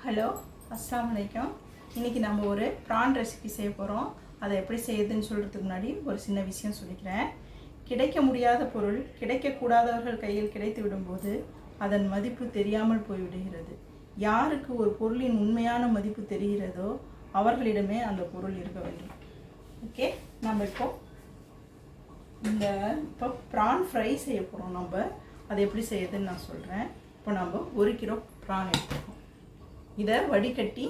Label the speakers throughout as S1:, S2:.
S1: Hello, அஸ்ஸலாமு அலைக்கும். இன்றைக்கி நம்ம ஒரு ப்ரான் ரெசிபி செய்ய போகிறோம். அதை எப்படி செய்யுதுன்னு சொல்கிறதுக்கு முன்னாடி ஒரு சின்ன விஷயம் சொல்லிக்கிறேன். கிடைக்க முடியாத பொருள் கிடைக்கக்கூடாதவர்கள் கையில் கிடைத்து விடும்போது அதன் மதிப்பு தெரியாமல் போய்விடுகிறது. யாருக்கு ஒரு பொருளின் உண்மையான மதிப்பு தெரிகிறதோ அவர்களிடமே அந்த பொருள் இருக்க வேண்டும். ஓகே, நம்ம இப்போ ப்ரான் ஃப்ரை செய்ய போகிறோம். நம்ம அதை எப்படி செய்யுதுன்னு நான் சொல்கிறேன். இப்போ நம்ம 1 கிலோ ப்ரான் எடுத்துக்கோம். இதை வடிகட்டி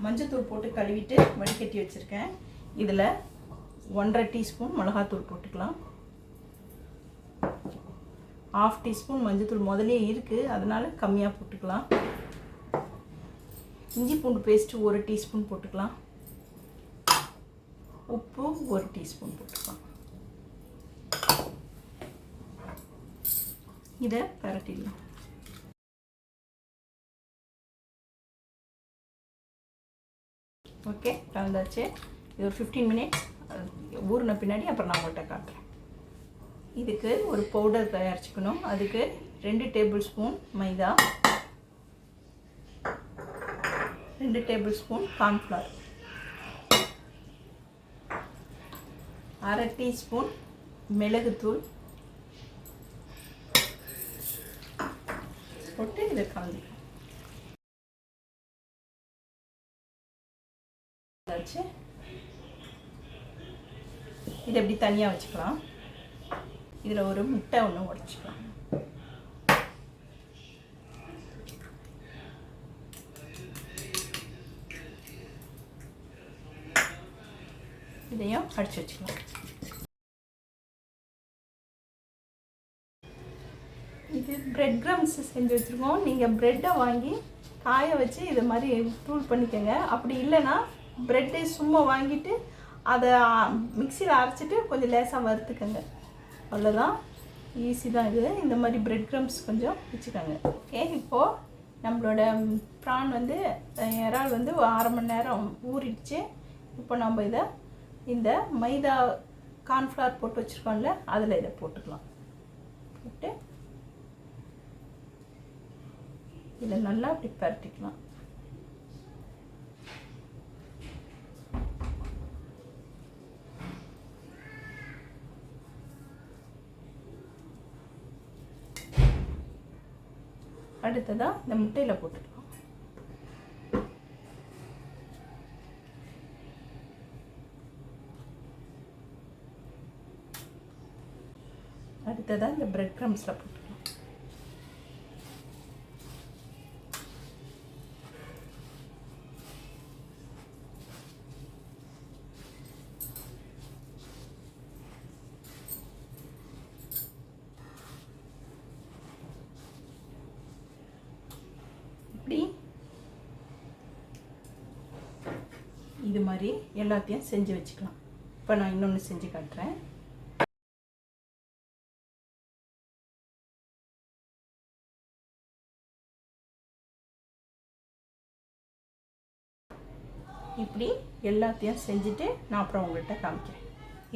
S1: மஞ்சத்தூள் போட்டு கழுவிட்டு வடிகட்டி வச்சுருக்கேன். இதில் 1.5 டீஸ்பூன் மிளகாத்தூள் போட்டுக்கலாம். 1/2 டீஸ்பூன் மஞ்சத்தூள் முதலே இருக்குது, அதனால் கம்மியாக போட்டுக்கலாம். இஞ்சி பூண்டு பேஸ்ட்டு 1 டீஸ்பூன் போட்டுக்கலாம். உப்பு 1 டீஸ்பூன் போட்டுக்கலாம். இதை பரட்டிடலாம். ஓகே, கலந்தாச்சு. இது ஒரு 15 மினிட்ஸ் ஊறின பின்னாடி அப்புறம் நான் உங்கள்கிட்ட காட்டுறேன். இதுக்கு ஒரு பவுடர் தயாரிச்சுக்கணும். அதுக்கு 2 டேபிள் ஸ்பூன் மைதா, 2 டேபிள் ஸ்பூன் கார்ன்ஃப்ளவர், 1/2 டீஸ்பூன் மிளகுத்தூள் போட்டு இதை கலந்துக்கலாம். இதை எப்படி தனியாக வச்சுக்கலாம். இதில் ஒரு முட்டை ஒன்று உடைச்சிக்கலாம். இதையும் அடிச்சு வச்சுக்கலாம். இது பிரெட் க்ரம்ஸ் செஞ்சு வச்சுருக்கோம். நீங்கள் ப்ரெட்டை வாங்கி காய வச்சு இது மாதிரி தூள் பண்ணிக்கோங்க. அப்படி இல்லைன்னா ப்ரெட்டு சும்மா வாங்கிட்டு அதை மிக்சியில் அரைச்சிட்டு கொஞ்சம் லேசாக வறுத்துக்கோங்க. அவ்வளோதான், ஈஸி தான் இது. இந்த மாதிரி பிரெட் க்ரம்ஸ் கொஞ்சம் வச்சுக்கோங்க. ஓகே, இப்போது நம்மளோட ப்ரான் இறால் 1/2 மணி நேரம் ஊறிடுச்சு. இப்போ நம்ம இந்த மைதா கார்ன்ஃப்ளவர் போட்டு வச்சுருக்கோம்ல, அதில் இதை போட்டுக்கலாம். போட்டு இதை நல்லா அப்படி பரட்டிக்கலாம். அடுத்ததாக இந்த முட்டையில் போட்டுக்கலாம். அடுத்ததாக இந்த பிரெட் க்ரம்ஸில் போட்டுக்கலாம். இது மாதிரி எல்லாத்தையும் செஞ்சு வச்சுக்கலாம். இப்போ நான் இன்னொன்று செஞ்சு காட்டுறேன். இப்படி எல்லாத்தையும் செஞ்சுட்டு நான் அப்புறம் உங்கள்கிட்ட காமிக்கிறேன்.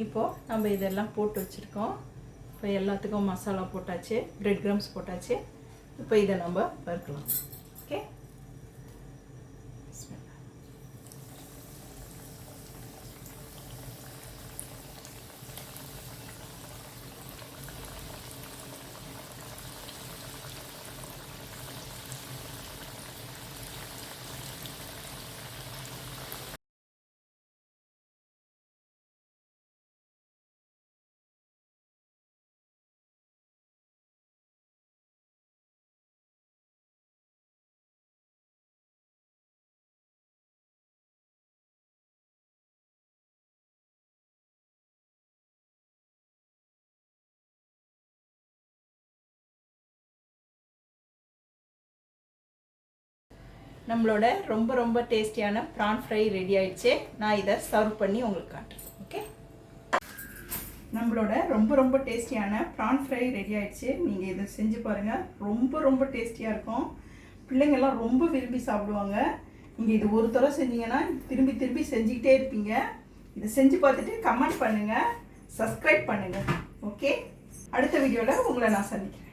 S1: இப்போது நம்ம இதெல்லாம் போட்டு வச்சுருக்கோம். இப்போ எல்லாத்துக்கும் மசாலா போட்டாச்சு, பிரெட் க்ரம்ஸ் போட்டாச்சு. இப்போ இதை நம்ம வறுக்கலாம். ஓகே, நம்மளோட ரொம்ப டேஸ்டியான ப்ரான் ஃப்ரை ரெடி ஆயிடுச்சு. நான் இதை சர்வ் பண்ணி உங்களுக்கு காட்டுறேன். ஓகே, நம்மளோட ரொம்ப டேஸ்டியான ப்ரான் ஃப்ரை ரெடி ஆயிடுச்சு. நீங்கள் இதை செஞ்சு பாருங்கள். ரொம்ப டேஸ்டியாக இருக்கும். பிள்ளைங்கள்லாம் ரொம்ப விரும்பி சாப்பிடுவாங்க. நீங்கள் இது ஒரு தடவை செஞ்சீங்கன்னா திரும்பி செஞ்சுக்கிட்டே இருப்பீங்க. இதை செஞ்சு பார்த்துட்டு கமெண்ட் பண்ணுங்கள், சப்ஸ்கிரைப் பண்ணுங்கள். ஓகே, அடுத்த வீடியோவில் உங்களை நான் சந்திக்கிறேன்.